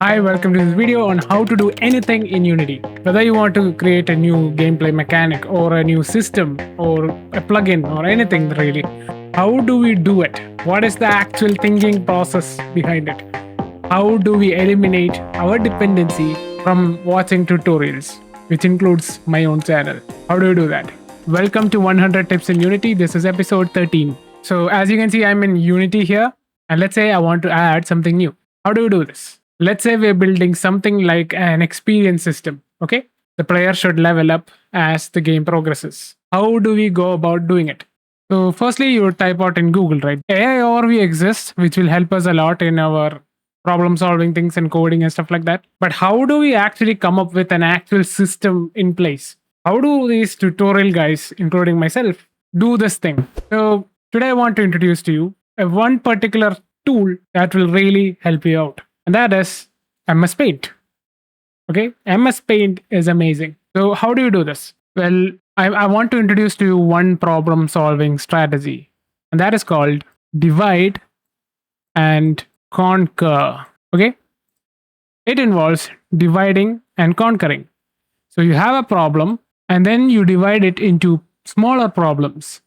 Hi, welcome to this video on how to do anything in Unity. Whether you want to create a new gameplay mechanic or a new system or a plugin or anything really, how do we do it? What is the actual thinking process behind it? How do we eliminate our dependency from watching tutorials, which includes my own channel? How do we do that? Welcome to 100 Tips in Unity. This is episode 13. So as you can see, I'm in Unity here. And let's say I want to add something new. How do we do this? Let's say we're building something like an experience system. Okay. The player should level up as the game progresses. How do we go about doing it? So firstly, you would type out in Google, right? AI overview exists, which will help us a lot in our problem solving things and coding and stuff like that. But how do we actually come up with an actual system in place? How do these tutorial guys, including myself, do this thing? So today I want to introduce to you one particular tool that will really help you out. And that is MS Paint. Okay, MS Paint is amazing. So how do you do this? Well, I want to introduce to you one problem solving strategy, and that is called divide and conquer. Okay, it involves dividing and conquering. So you have a problem and then you divide it into smaller problems.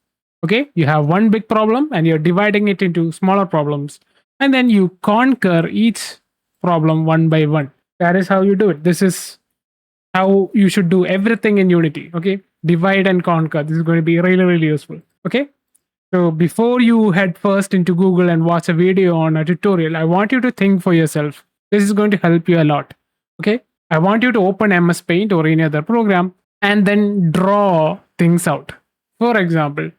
Okay, you have one big problem and you're dividing it into smaller problems, and then you conquer each problem one by one. That is how you do it. This is how you should do everything in Unity. Okay, divide and conquer. This is going to be really, really useful. Okay, so before you head first into Google and watch a video on a tutorial, I want you to think for yourself. This is going to help you a lot. Okay, I want you to open MS Paint or any other program and then draw things out. For example,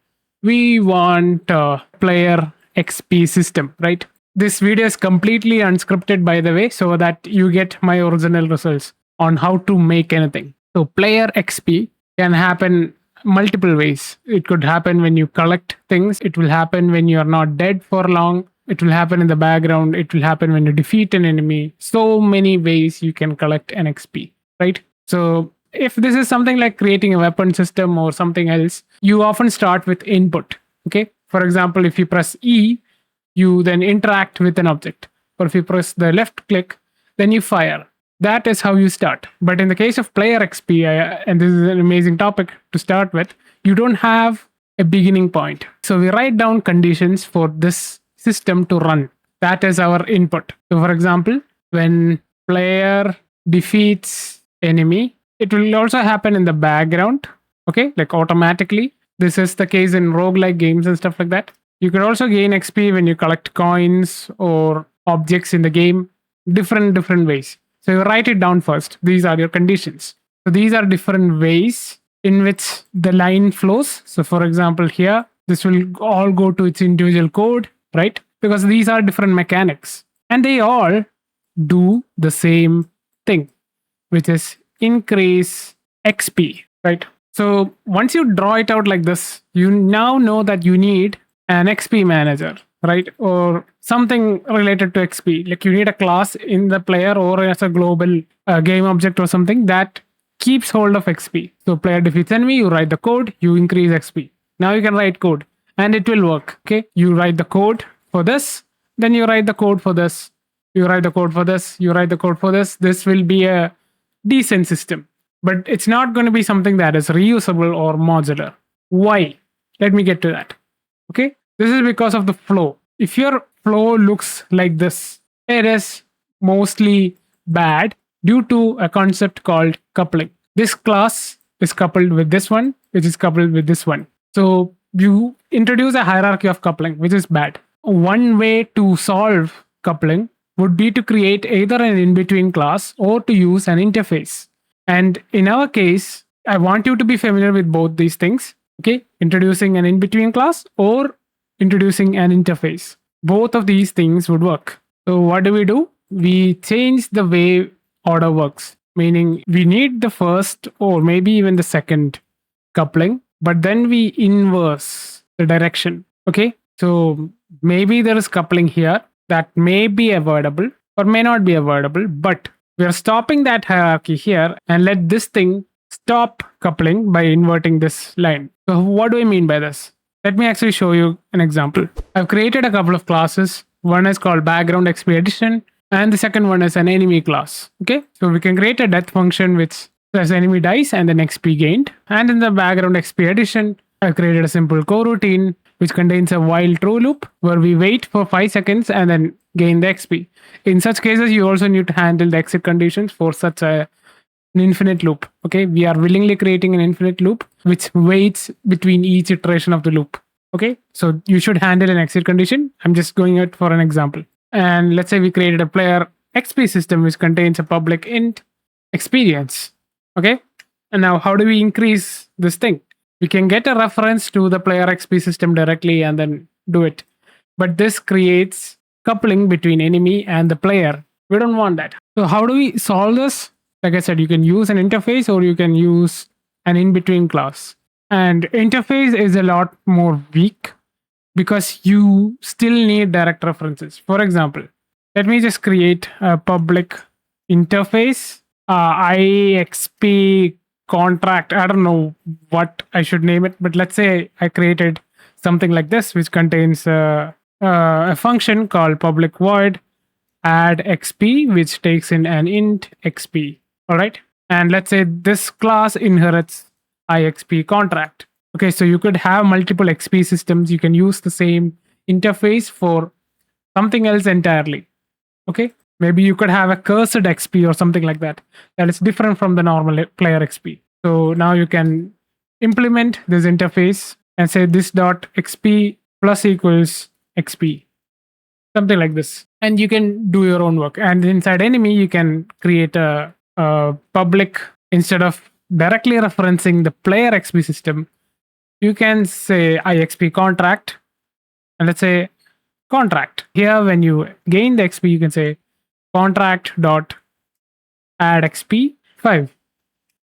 we want a player XP system, right? This video is completely unscripted, by the way, so that you get my original results on how to make anything. So player XP can happen multiple ways. It could happen when you collect things. It will happen when you're not dead for long. It will happen in the background. It will happen when you defeat an enemy. So many ways you can collect an XP, right? So if this is something like creating a weapon system or something else, you often start with input. Okay. For example, if you press E, you then interact with an object. Or if you press the left click, then you fire. That is how you start. But in the case of player XP, and this is an amazing topic to start with, you don't have a beginning point. So we write down conditions for this system to run. That is our input. So for example, when player defeats enemy, it will also happen in the background. Okay, like automatically. This is the case in roguelike games and stuff like that. You could also gain XP when you collect coins or objects in the game, different ways. So you write it down first. These are your conditions. So these are different ways in which the line flows. So for example, here, this will all go to its individual code, right? Because these are different mechanics and they all do the same thing, which is increase XP, right? So once you draw it out like this, you now know that you need an XP manager, right? Or something related to XP. Like you need a class in the player or as a global game object or something that keeps hold of XP. So player defeats enemy, you write the code, you increase XP. Now you can write code and it will work. Okay. You write the code for this, then you write the code for this. You write the code for this, you write the code for this. This will be a decent system, but it's not going to be something that is reusable or modular. Why? Let me get to that. Okay, this is because of the flow. If your flow looks like this, it is mostly bad due to a concept called coupling. This class is coupled with this one, which is coupled with this one. So you introduce a hierarchy of coupling, which is bad. One way to solve coupling would be to create either an in-between class or to use an interface. And in our case, I want you to be familiar with both these things. Okay, introducing an in-between class or introducing an interface. Both of these things would work. So what do? We change the way order works, meaning we need the first or maybe even the second coupling, but then we inverse the direction. Okay, so maybe there is coupling here that may be avoidable or may not be avoidable, but we are stopping that hierarchy here and let this thing stop coupling by inverting this line. So what do I mean by this? Let me actually show you an example. I've created a couple of classes. One is called background XP edition And the second one is an enemy class. Okay, so we can create a death function which says enemy dies and then XP gained. And in the background XP addition, I've created a simple coroutine which contains a while true loop where we wait for 5 seconds and then gain the XP. In such cases, you also need to handle the exit conditions for such an infinite loop. Okay, we are willingly creating an infinite loop which waits between each iteration of the loop. Okay, so you should handle an exit condition. I'm just going out for an example. And let's say we created a player XP system which contains a public int experience. Okay, and now how do we increase this thing? We can get a reference to the player XP system directly and then do it. But this creates coupling between enemy and the player. We don't want that. So how do we solve this? Like I said, you can use an interface or you can use an in-between class. And interface is a lot more weak because you still need direct references. For example, let me just create a public interface, IXP contract. I don't know what I should name it, but let's say I created something like this, which contains a function called public void add XP, which takes in an int XP. All right. And let's say this class inherits IXP contract. Okay, so you could have multiple XP systems. You can use the same interface for something else entirely. Okay, maybe you could have a cursed XP or something like that. That is different from the normal player XP. So now you can implement this interface and say this dot XP plus equals XP, something like this. And you can do your own work. And inside enemy, you can create a public, instead of directly referencing the player XP system, you can say IXP contract, and let's say contract. Here, when you gain the XP, you can say contract dot add XP 5.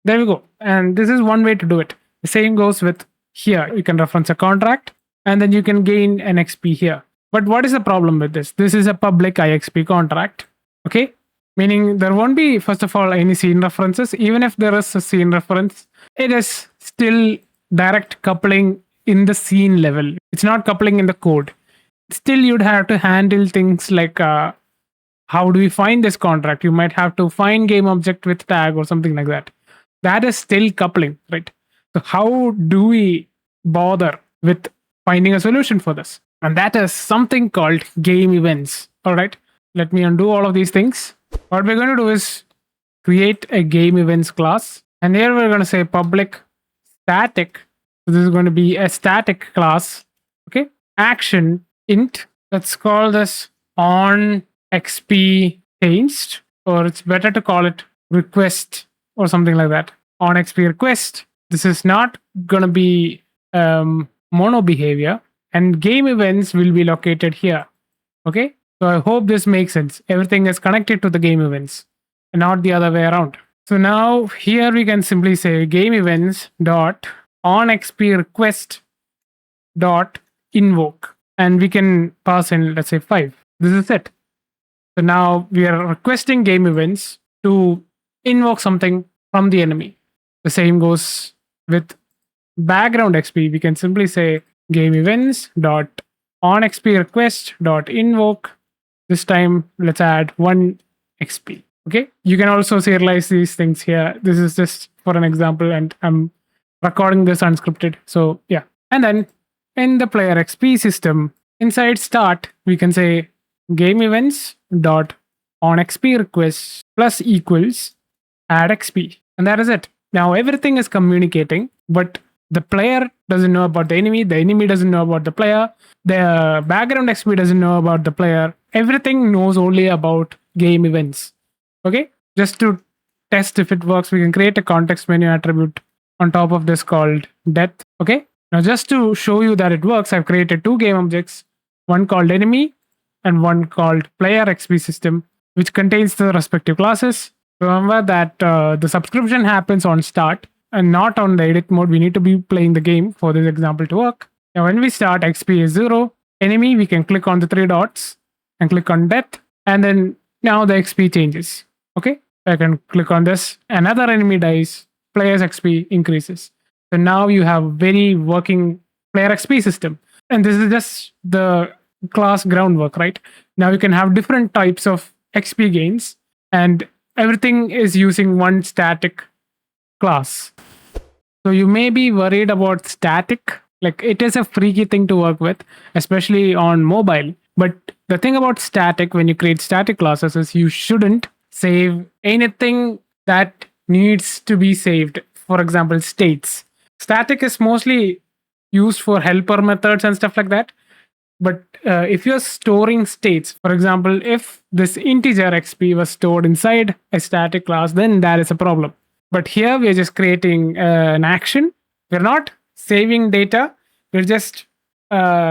There we go. And this is one way to do it. The same goes with here. You can reference a contract, and then you can gain an XP here. But what is the problem with this? This is a public IXP contract. Okay, meaning there won't be, first of all, any scene references. Even if there is a scene reference, it is still direct coupling in the scene level. It's not coupling in the code. Still, you'd have to handle things like how do we find this contract? You might have to find game object with tag or something like that. That is still coupling, right? So how do we bother with finding a solution for this? And that is something called game events. All right, let me undo all of these things. What we're going to do is create a game events class. And here we're going to say public static. So this is going to be a static class. Okay, action int. Let's call this on XP changed, or it's better to call it request or something like that. On XP request. This is not going to be mono behavior, and game events will be located here. Okay, so I hope this makes sense. Everything is connected to the game events and not the other way around. So now here we can simply say game events dot on XP request dot invoke, and we can pass in, let's say, 5. This is it. So now we are requesting game events to invoke something from the enemy. The same goes with background XP. We can simply say game events dot on XP request dot invoke. This time let's add 1 XP. Okay, you can also serialize these things here. This is just for an example, and I'm recording this unscripted. So yeah, and then in the player XP system, inside start, we can say game events dot on XP request plus equals add XP, and that is it. Now everything is communicating, but the player doesn't know about the enemy doesn't know about the player, the background XP doesn't know about the player. Everything knows only about game events. Okay, just to test if it works, we can create a context menu attribute on top of this called death. Okay, now just to show you that it works, I've created 2 game objects, one called enemy and one called player XP system, which contains the respective classes. Remember that the subscription happens on start and not on the edit mode. We need to be playing the game for this example to work. Now when we start, XP is 0. Enemy, we can click on the 3 dots and click on death, and then now the XP changes. Okay, I can click on this, another enemy dies, player's XP increases. So now you have very working player XP system. And this is just the class groundwork, right? Now you can have different types of XP gains, and everything is using one static class. So you may be worried about static. Like, it is a freaky thing to work with, especially on mobile. But the thing about static, when you create static classes, is you shouldn't save anything that needs to be saved. For example, states. Static is mostly used for helper methods and stuff like that. But if you're storing states, for example, if this integer XP was stored inside a static class, then that is a problem. But here we are just creating an action. We're not saving data. We're just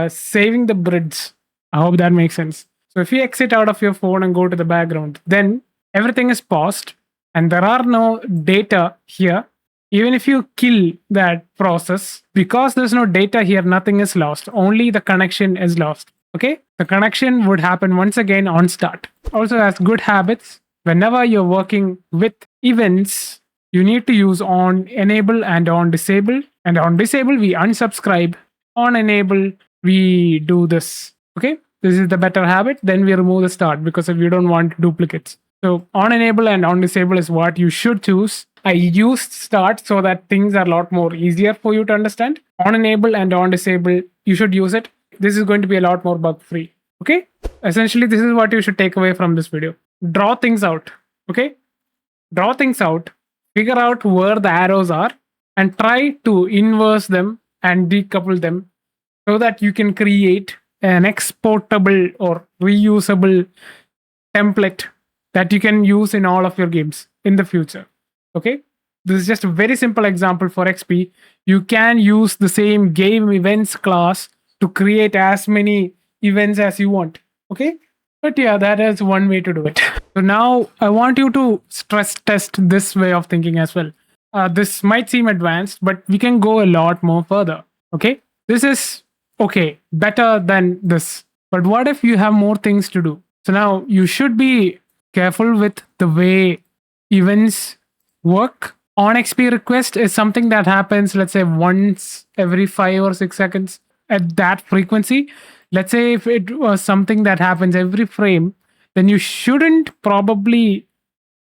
saving the bridge. I hope that makes sense. So if you exit out of your phone and go to the background, then everything is paused and there are no data here. Even if you kill that process, because there's no data here, nothing is lost. Only the connection is lost. Okay? The connection would happen once again on start. Also, as good habits, whenever you're working with events, you need to use OnEnable and OnDisable. And OnDisable, we unsubscribe. OnEnable, we do this. Okay? This is the better habit. Then we remove the start because if you don't want duplicates. So OnEnable and OnDisable is what you should choose. I used start so that things are a lot more easier for you to understand. OnEnable and OnDisable, you should use it. This is going to be a lot more bug free. Okay? Essentially, this is what you should take away from this video. Draw things out. Okay? Draw things out. Figure out where the arrows are and try to inverse them and decouple them so that you can create an exportable or reusable template that you can use in all of your games in the future. Okay, this is just a very simple example for XP. You can use the same game events class to create as many events as you want. Okay, but yeah, that is one way to do it. So now I want you to stress test this way of thinking as well. This might seem advanced, but we can go a lot more further. Okay, this is okay, better than this. But what if you have more things to do? So now you should be careful with the way events work. On XP request is something that happens, let's say, once every 5 or 6 seconds at that frequency. Let's say if it was something that happens every frame, then you shouldn't probably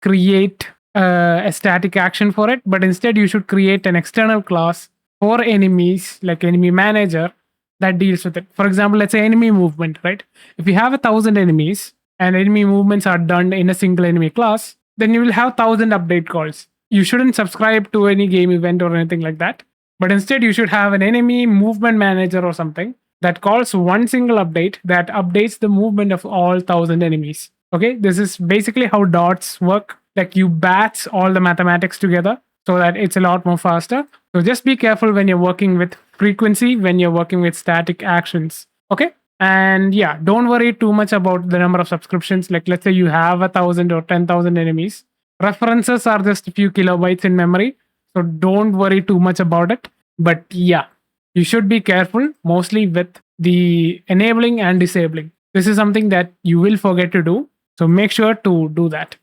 create a static action for it, but instead you should create an external class for enemies, like enemy manager, that deals with it. For example, let's say enemy movement, right? If you have 1,000 enemies and enemy movements are done in a single enemy class, then you will have 1,000 update calls. You shouldn't subscribe to any game event or anything like that. But instead, you should have an enemy movement manager or something that calls one single update that updates the movement of all 1,000 enemies. Okay, this is basically how dots work. Like, you batch all the mathematics together so that it's a lot more faster. So just be careful when you're working with frequency, when you're working with static actions. Okay. And yeah, don't worry too much about the number of subscriptions. Like, let's say you have 1,000 or 10,000 enemies. References are just a few kilobytes in memory. So don't worry too much about it. But yeah, you should be careful, mostly with the enabling and disabling. This is something that you will forget to do. So make sure to do that.